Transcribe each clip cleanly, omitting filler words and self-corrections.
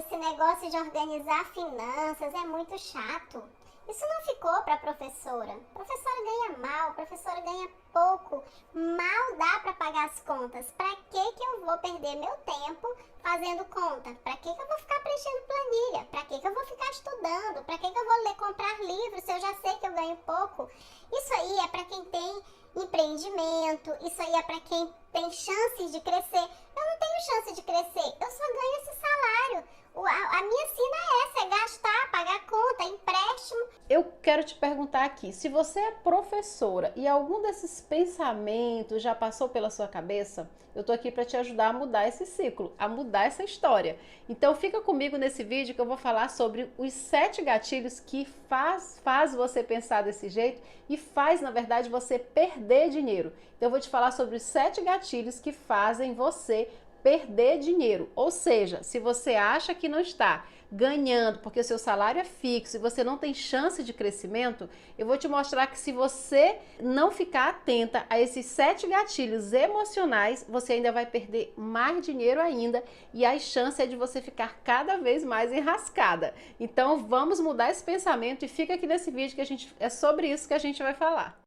esse negócio de organizar finanças é muito chato. Isso não ficou para a professora. A professora ganha mal, a professora ganha pouco, mal dá para pagar as contas. Para que eu vou perder meu tempo fazendo conta? Para que eu vou ficar preenchendo planilha? Para que eu vou ficar estudando? Para que eu vou ler, comprar livros se eu já sei que eu ganho pouco? Isso aí é para quem tem empreendimento, isso aí é para quem tem chances de crescer. Eu não tenho chance de crescer, eu só ganho esse salário. A minha sina é essa, é gastar, pagar conta, empréstimo. Eu quero te perguntar aqui, se você é professora e algum desses pensamentos já passou pela sua cabeça, eu tô aqui para te ajudar a mudar esse ciclo, a mudar essa história. Então fica comigo nesse vídeo que eu vou falar sobre os 7 gatilhos que faz você pensar desse jeito e faz, na verdade, você perder dinheiro. Então eu vou te falar sobre os 7 gatilhos que fazem você perder dinheiro. Ou seja, se você acha que não está ganhando porque o seu salário é fixo e você não tem chance de crescimento, eu vou te mostrar que se você não ficar atenta a esses 7 gatilhos emocionais, você ainda vai perder mais dinheiro ainda e a chance é de você ficar cada vez mais enrascada. Então vamos mudar esse pensamento e fica aqui nesse vídeo que é sobre isso que a gente vai falar.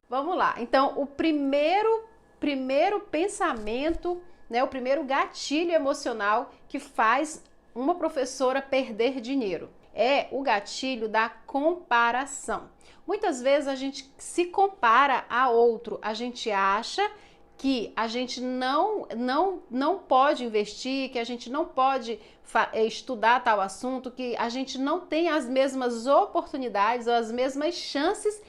Vamos lá, então o primeiro pensamento, né, o primeiro gatilho emocional que faz uma professora perder dinheiro é o gatilho da comparação. Muitas vezes a gente se compara a outro, a gente acha que a gente não pode investir, que a gente não pode estudar tal assunto, que a gente não tem as mesmas oportunidades ou as mesmas chances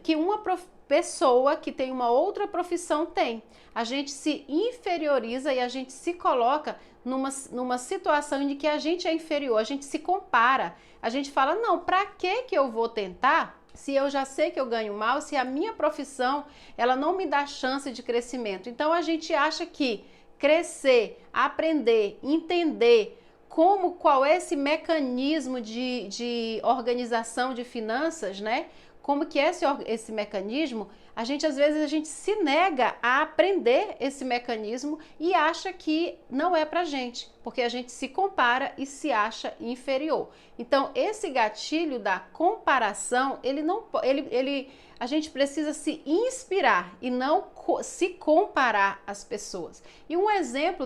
que uma pessoa que tem uma outra profissão tem. A gente se inferioriza e a gente se coloca numa situação em que a gente é inferior, a gente se compara, a gente fala, não, pra que eu vou tentar se eu já sei que eu ganho mal, se a minha profissão ela não me dá chance de crescimento? Então a gente acha que crescer, aprender, entender qual é esse mecanismo de organização de finanças, né? Como que é esse mecanismo, às vezes a gente se nega a aprender esse mecanismo e acha que não é pra gente, porque a gente se compara e se acha inferior. Então, esse gatilho da comparação, a gente precisa se inspirar e não se comparar às pessoas. E um exemplo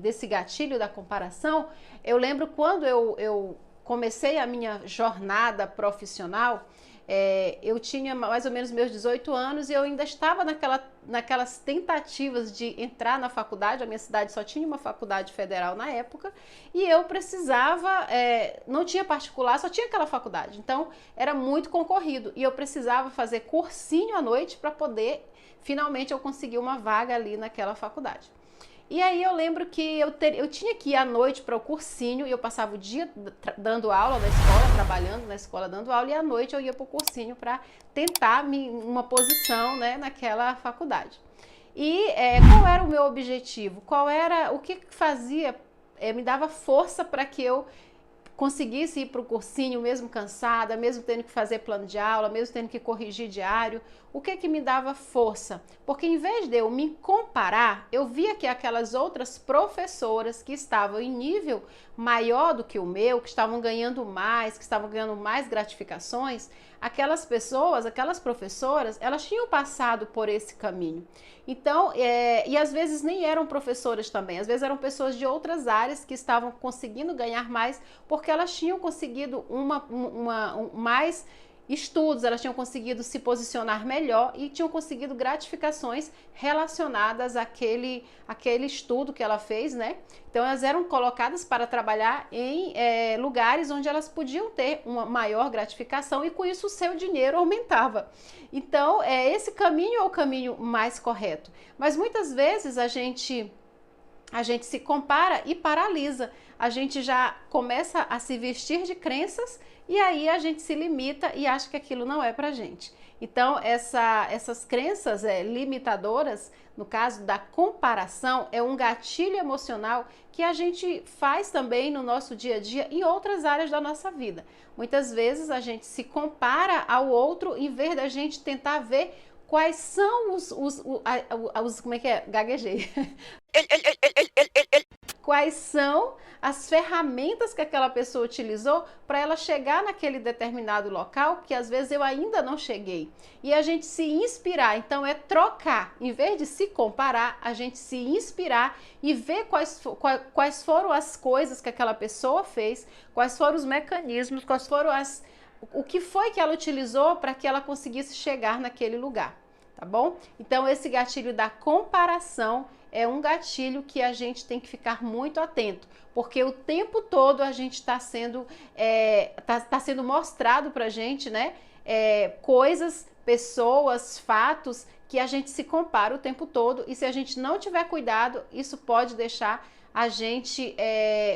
desse gatilho da comparação, eu lembro quando eu comecei a minha jornada profissional, eu tinha mais ou menos meus 18 anos e eu ainda estava naquelas tentativas de entrar na faculdade. A minha cidade só tinha uma faculdade federal na época e eu precisava, não tinha particular, só tinha aquela faculdade. Então era muito concorrido e eu precisava fazer cursinho à noite para poder, finalmente, eu conseguir uma vaga ali naquela faculdade. E aí eu lembro que eu tinha que ir à noite para o cursinho e eu passava o dia dando aula na escola, trabalhando na escola, dando aula, e à noite eu ia para o cursinho para tentar uma posição, né, naquela faculdade. E qual era o meu objetivo? O que fazia, me dava força para que eu conseguisse ir para o cursinho mesmo cansada, mesmo tendo que fazer plano de aula, mesmo tendo que corrigir diário? O que me dava força? Porque em vez de eu me comparar, eu via que aquelas outras professoras que estavam em nível maior do que o meu, que estavam ganhando mais gratificações, aquelas pessoas, aquelas professoras, elas tinham passado por esse caminho. Então, e às vezes nem eram professoras também, às vezes eram pessoas de outras áreas que estavam conseguindo ganhar mais porque elas tinham conseguido mais estudos, elas tinham conseguido se posicionar melhor e tinham conseguido gratificações relacionadas àquele estudo que ela fez, né? Então elas eram colocadas para trabalhar em lugares onde elas podiam ter uma maior gratificação e com isso o seu dinheiro aumentava. Então esse caminho é o caminho mais correto. Mas muitas vezes a gente se compara e paralisa. A gente já começa a se vestir de crenças e aí a gente se limita e acha que aquilo não é pra gente. Então, essas crenças limitadoras, no caso da comparação, é um gatilho emocional que a gente faz também no nosso dia a dia em outras áreas da nossa vida. Muitas vezes a gente se compara ao outro em vez da gente tentar ver quais são como é que é? Gaguejei. Quais são as ferramentas que aquela pessoa utilizou para ela chegar naquele determinado local que às vezes eu ainda não cheguei. E a gente se inspirar, então é trocar, em vez de se comparar, a gente se inspirar e ver quais foram as coisas que aquela pessoa fez, quais foram os mecanismos, quais foram o que foi que ela utilizou para que ela conseguisse chegar naquele lugar, tá bom? Então esse gatilho da comparação é um gatilho que a gente tem que ficar muito atento, porque o tempo todo a gente está sendo, tá sendo mostrado para a gente, né, coisas, pessoas, fatos que a gente se compara o tempo todo, e se a gente não tiver cuidado, isso pode deixar a gente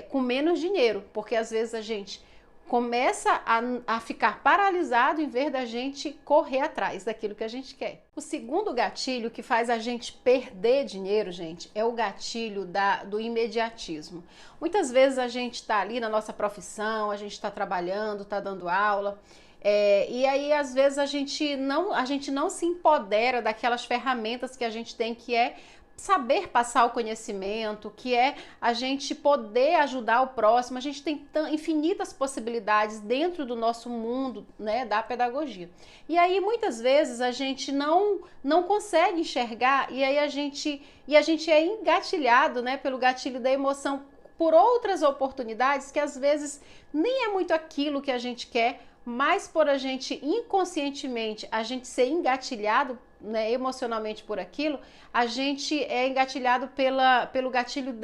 com menos dinheiro, porque às vezes a gente começa a ficar paralisado em vez da gente correr atrás daquilo que a gente quer. O segundo gatilho que faz a gente perder dinheiro, gente, é o gatilho do imediatismo. Muitas vezes a gente está ali na nossa profissão, a gente está trabalhando, está dando aula, e aí às vezes a gente não se empodera daquelas ferramentas que a gente tem, que é saber passar o conhecimento, que é a gente poder ajudar o próximo. A gente tem infinitas possibilidades dentro do nosso mundo, né, da pedagogia. E aí muitas vezes a gente não consegue enxergar, e aí a gente é engatilhado, né, pelo gatilho da emoção por outras oportunidades que às vezes nem é muito aquilo que a gente quer, mas por a gente inconscientemente a gente ser engatilhado, né, emocionalmente por aquilo, a gente é engatilhado pelo gatilho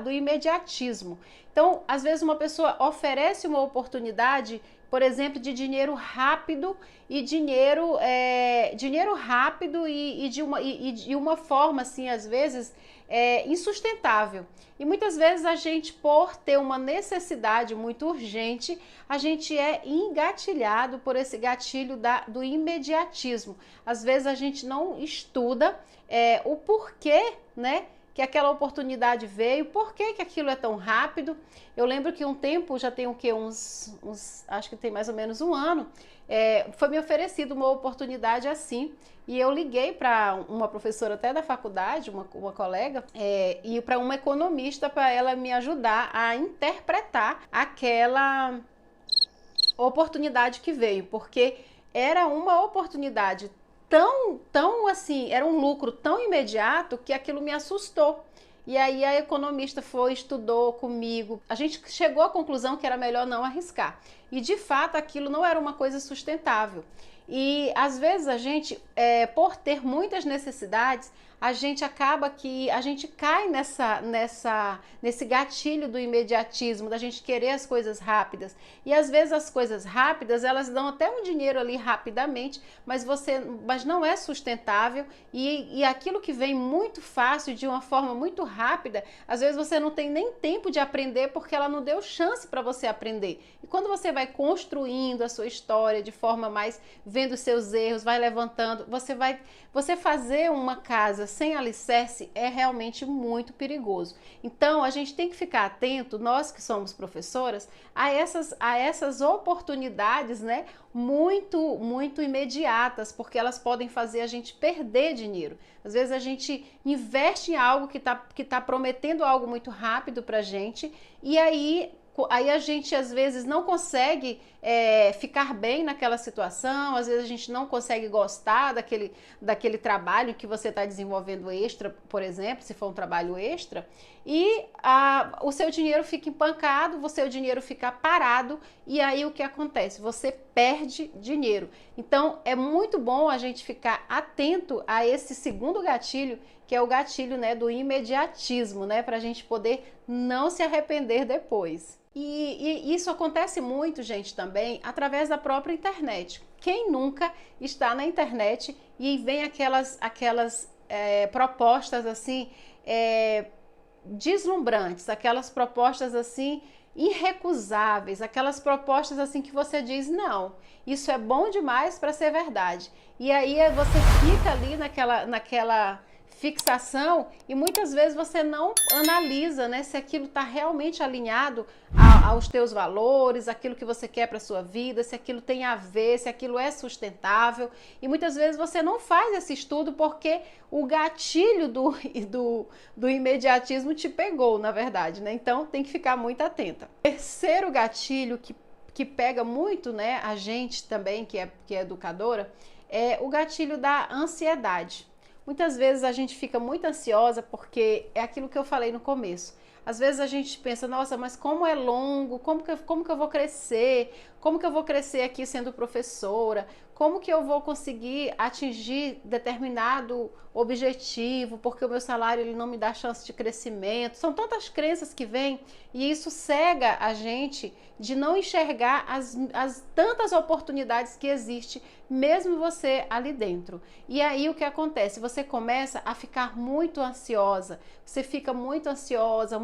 do imediatismo. Então, às vezes uma pessoa oferece uma oportunidade, por exemplo, de dinheiro rápido e dinheiro rápido e de uma forma assim, às vezes insustentável. E muitas vezes a gente, por ter uma necessidade muito urgente, a gente é engatilhado por esse gatilho do imediatismo. Às vezes a gente não estuda o porquê, né, que aquela oportunidade veio, por que aquilo é tão rápido. Eu lembro que um tempo, já tem o quê? Acho que tem mais ou menos um ano, foi me oferecido uma oportunidade assim, e eu liguei para uma professora até da faculdade, uma colega, e para uma economista, para ela me ajudar a interpretar aquela oportunidade que veio, porque era uma oportunidade tão assim, era um lucro tão imediato que aquilo me assustou. E aí a economista estudou comigo, a gente chegou à conclusão que era melhor não arriscar. E de fato aquilo não era uma coisa sustentável. E às vezes a gente, por ter muitas necessidades, a gente acaba que a gente cai nesse gatilho do imediatismo, da gente querer as coisas rápidas. E às vezes as coisas rápidas, elas dão até um dinheiro ali rapidamente, mas não é sustentável, e aquilo que vem muito fácil, de uma forma muito rápida, às vezes você não tem nem tempo de aprender, porque ela não deu chance para você aprender. E quando você vai construindo a sua história de forma mais, vendo os seus erros, vai levantando, você fazer uma casa sem alicerce é realmente muito perigoso. Então a gente tem que ficar atento, nós que somos professoras, a essas oportunidades, né, muito imediatas, porque elas podem fazer a gente perder dinheiro. Às vezes a gente investe em algo que tá prometendo algo muito rápido pra gente, e aí a gente às vezes não consegue ficar bem naquela situação, às vezes a gente não consegue gostar daquele trabalho que você está desenvolvendo extra, por exemplo, se for um trabalho extra, e o seu dinheiro fica empancado, o seu dinheiro fica parado, e aí o que acontece? Você perde dinheiro. Então é muito bom a gente ficar atento a esse segundo gatilho, que é o gatilho, né, do imediatismo, né, para a gente poder não se arrepender depois. E isso acontece muito, gente, também através da própria internet. Quem nunca está na internet e vem aquelas propostas assim deslumbrantes, aquelas propostas assim irrecusáveis, aquelas propostas assim que você diz, não, isso é bom demais para ser verdade. E aí você fica ali naquela fixação e muitas vezes você não analisa, né, se aquilo está realmente alinhado aos teus valores, aquilo que você quer para sua vida, se aquilo tem a ver, se aquilo é sustentável. E muitas vezes você não faz esse estudo porque o gatilho do imediatismo te pegou, na verdade, né? Então tem que ficar muito atenta. Terceiro gatilho que pega muito, né, a gente também, que é educadora, é o gatilho da ansiedade. Muitas vezes a gente fica muito ansiosa porque é aquilo que eu falei no começo. Às vezes a gente pensa, nossa, mas como é longo, como que eu vou crescer? Como que eu vou crescer aqui sendo professora? Como que eu vou conseguir atingir determinado objetivo? Porque o meu salário ele não me dá chance de crescimento. São tantas crenças que vêm e isso cega a gente de não enxergar as tantas oportunidades que existem, mesmo você ali dentro. E aí o que acontece? Você começa a ficar muito ansiosa, você fica muito ansiosa,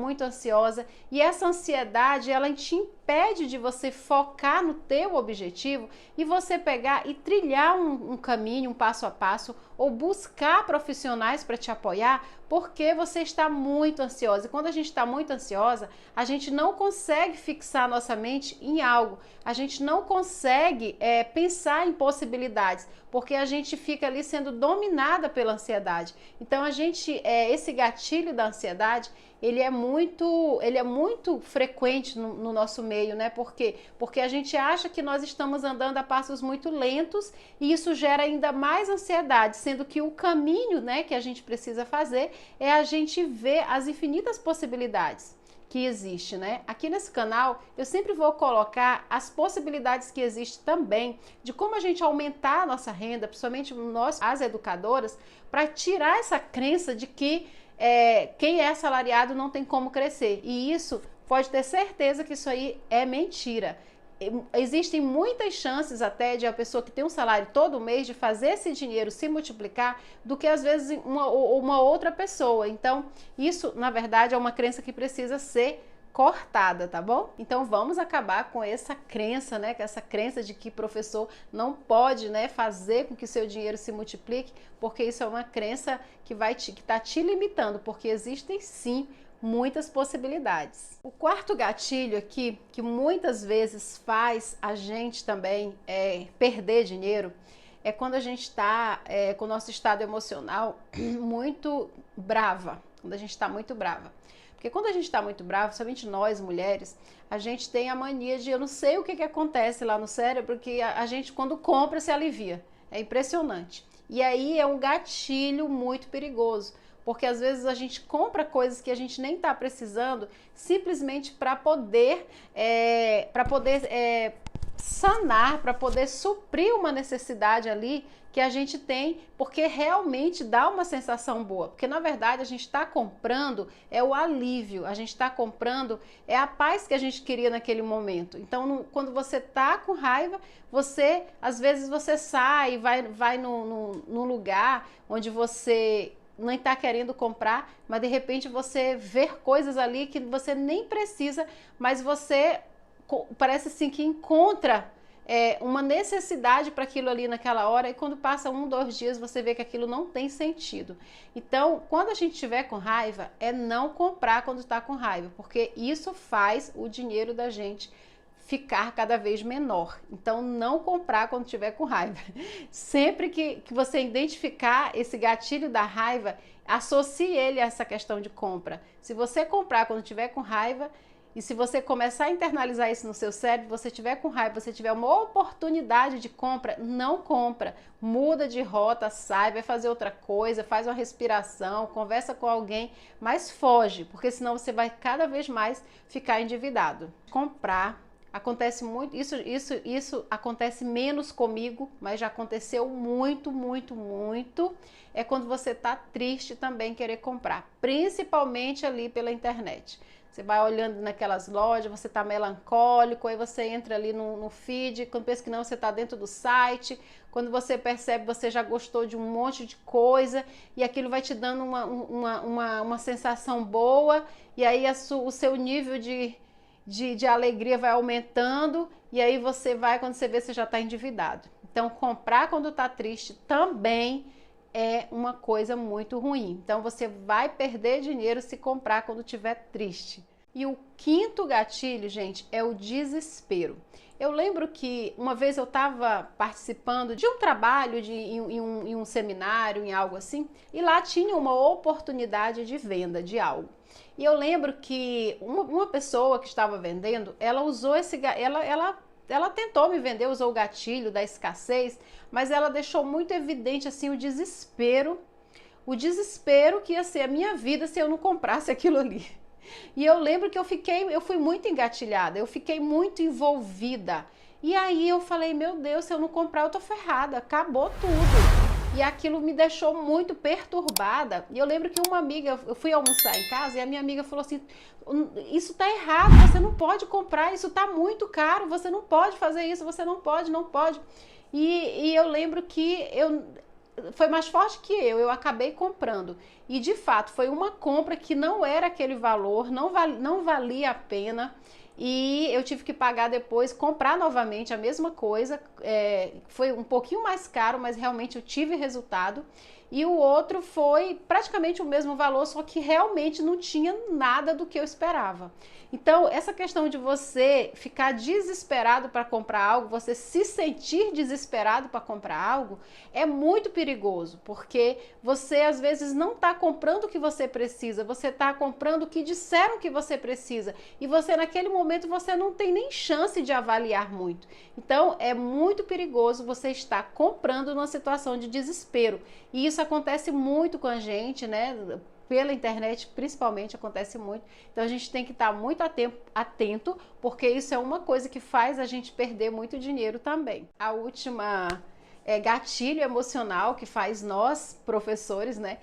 e essa ansiedade, ela te impede de você focar no teu objetivo e você pegar e trilhar um caminho, um passo a passo, ou buscar profissionais para te apoiar, porque você está muito ansiosa. E quando a gente está muito ansiosa, a gente não consegue fixar nossa mente em algo, a gente não consegue pensar em possibilidades, porque a gente fica ali sendo dominada pela ansiedade. Então esse gatilho da ansiedade, ele é muito frequente no nosso meio, né? Por quê? Porque a gente acha que nós estamos andando a passos muito lentos e isso gera ainda mais ansiedade, sendo que o caminho, né, que a gente precisa fazer é a gente ver as infinitas possibilidades que existe, né? Aqui nesse canal eu sempre vou colocar as possibilidades que existem também de como a gente aumentar a nossa renda, principalmente nós, as educadoras, para tirar essa crença de que quem é assalariado não tem como crescer. E isso, pode ter certeza que isso aí é mentira. Existem muitas chances até de a pessoa que tem um salário todo mês de fazer esse dinheiro se multiplicar do que às vezes uma outra pessoa. Então isso na verdade é uma crença que precisa ser cortada, tá bom? Então vamos acabar com essa crença, né? Com essa crença de que professor não pode, né, fazer com que seu dinheiro se multiplique, porque isso é uma crença que tá te limitando, porque existem sim muitas possibilidades. O quarto gatilho aqui, que muitas vezes faz a gente também perder dinheiro, é quando a gente está com o nosso estado emocional muito brava, quando a gente está muito brava. Porque quando a gente está muito bravo, somente nós, mulheres, a gente tem a mania de, eu não sei o que acontece lá no cérebro, que a gente quando compra se alivia. É impressionante. E aí é um gatilho muito perigoso, porque às vezes a gente compra coisas que a gente nem está precisando, simplesmente para poder sanar, para poder suprir uma necessidade ali que a gente tem, porque realmente dá uma sensação boa, porque na verdade a gente está comprando o alívio, a gente está comprando a paz que a gente queria naquele momento. Então quando você tá com raiva, às vezes você sai, vai num lugar onde você não está querendo comprar, mas de repente você vê coisas ali que você nem precisa, mas você parece assim que encontra uma necessidade para aquilo ali naquela hora, e quando passa 1, 2 dias você vê que aquilo não tem sentido. Então, quando a gente estiver com raiva, não comprar quando está com raiva, porque isso faz o dinheiro da gente ficar cada vez menor. Então, não comprar quando estiver com raiva. Sempre que você identificar esse gatilho da raiva, associe ele a essa questão de compra. Se você comprar quando estiver com raiva, e se você começar a internalizar isso no seu cérebro, você tiver com raiva, você tiver uma oportunidade de compra, não compra. Muda de rota, sai, vai fazer outra coisa, faz uma respiração, conversa com alguém, mas foge, porque senão você vai cada vez mais ficar endividado. Comprar acontece muito, isso acontece menos comigo, mas já aconteceu muito, é quando você tá triste também querer comprar, principalmente ali pela internet. Você vai olhando naquelas lojas, você tá melancólico, aí você entra ali no feed, quando pensa que não, você tá dentro do site, quando você percebe, você já gostou de um monte de coisa, e aquilo vai te dando uma sensação boa, e aí o seu nível de alegria vai aumentando, e aí quando você vê, você já está endividado. Então, comprar quando está triste também é uma coisa muito ruim. Então você vai perder dinheiro se comprar quando estiver triste. E o quinto gatilho, gente, é o desespero. Eu lembro que uma vez eu estava participando de um trabalho, em um seminário, em algo assim, e lá tinha uma oportunidade de venda de algo. E eu lembro que uma pessoa que estava vendendo, ela usou ela tentou me vender, usou o gatilho da escassez, mas ela deixou muito evidente assim o desespero que ia ser a minha vida se eu não comprasse aquilo ali. E eu lembro que eu fui muito engatilhada, eu fiquei muito envolvida. E aí eu falei, meu Deus, se eu não comprar eu tô ferrada, acabou tudo. E aquilo me deixou muito perturbada. E eu lembro que uma amiga, eu fui almoçar em casa e a minha amiga falou assim, isso tá errado, você não pode comprar, isso tá muito caro, você não pode fazer isso, você não pode. E eu lembro que foi mais forte que eu acabei comprando. E de fato foi uma compra que não era aquele valor, não valia a pena. E eu tive que pagar depois, comprar novamente a mesma coisa. Foi um pouquinho mais caro, mas realmente eu tive resultado. E o outro foi praticamente o mesmo valor, só que realmente não tinha nada do que eu esperava. Então, essa questão de você ficar desesperado para comprar algo, você se sentir desesperado para comprar algo, é muito perigoso, porque você às vezes não está comprando o que você precisa, você está comprando o que disseram que você precisa, e você naquele momento você não tem nem chance de avaliar muito. Então, é muito perigoso você estar comprando numa situação de desespero, e isso acontece muito com a gente, né? Pela internet, principalmente, acontece muito. Então, a gente tem que estar muito atento, porque isso é uma coisa que faz a gente perder muito dinheiro também. A última gatilho emocional que faz nós, professores, né,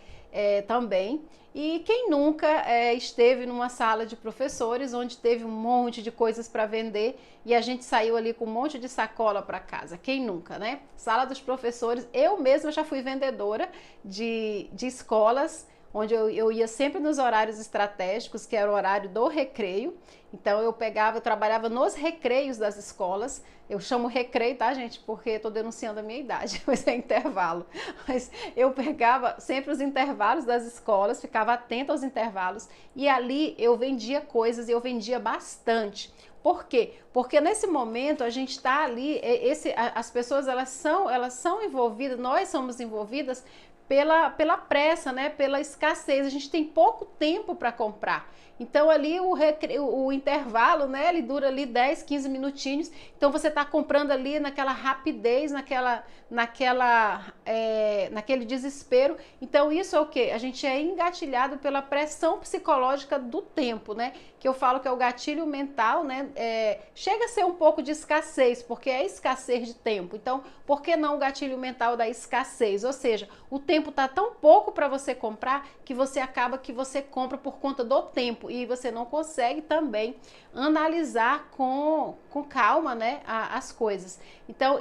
também. E quem nunca esteve numa sala de professores onde teve um monte de coisas para vender e a gente saiu ali com um monte de sacola para casa? Quem nunca, né? Sala dos professores, eu mesma já fui vendedora de escolas, onde eu ia sempre nos horários estratégicos, que era o horário do recreio. Então eu trabalhava nos recreios das escolas. Eu chamo recreio, tá, gente? Porque eu tô denunciando a minha idade, mas é intervalo. Mas eu pegava sempre os intervalos das escolas, ficava atenta aos intervalos, e ali eu vendia coisas, e eu vendia bastante. Por quê? Porque nesse momento a gente está ali, as pessoas elas são envolvidas, nós somos envolvidas pela pressa, né? Pela escassez. A gente tem pouco tempo para comprar. Então ali o intervalo, né? Ele dura ali 10, 15 minutinhos. Então você está comprando ali naquela rapidez, naquele desespero. Então isso é o quê? A gente é engatilhado pela pressão psicológica do tempo, né? Que eu falo que é o gatilho mental, né? Chega a ser um pouco de escassez, porque é escassez de tempo. Então, por que não o gatilho mental da escassez? Ou seja, o tempo está tão pouco para você comprar que você acaba que você compra por conta do tempo e você não consegue também analisar com calma, né, as coisas. Então,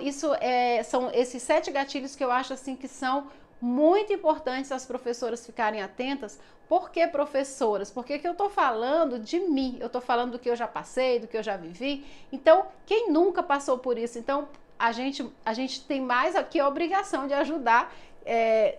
são esses 7 gatilhos que eu acho assim que são muito importantes as professoras ficarem atentas. Por que professoras? Porque que eu tô falando de mim, eu tô falando do que eu já passei, do que eu já vivi. Então, quem nunca passou por isso? Então, a gente tem mais aqui a obrigação de ajudar,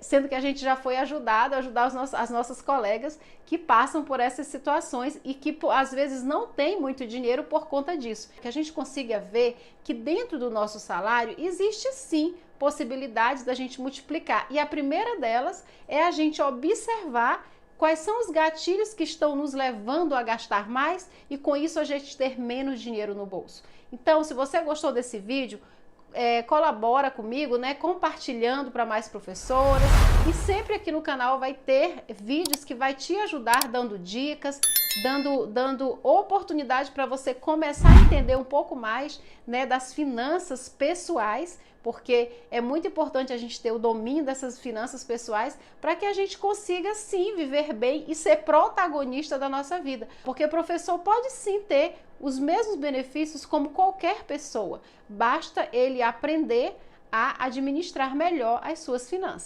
sendo que a gente já foi ajudar as nossas colegas que passam por essas situações e que às vezes não tem muito dinheiro por conta disso. Que a gente consiga ver que dentro do nosso salário existe sim possibilidades da gente multiplicar. E a primeira delas é a gente observar quais são os gatilhos que estão nos levando a gastar mais e com isso a gente ter menos dinheiro no bolso. Então, se você gostou desse vídeo, colabora comigo, né, compartilhando para mais professoras, e sempre aqui no canal vai ter vídeos que vai te ajudar dando dicas, dando oportunidade para você começar a entender um pouco mais, né, das finanças pessoais, porque é muito importante a gente ter o domínio dessas finanças pessoais para que a gente consiga sim viver bem e ser protagonista da nossa vida. Porque o professor pode sim ter os mesmos benefícios como qualquer pessoa, basta ele aprender a administrar melhor as suas finanças.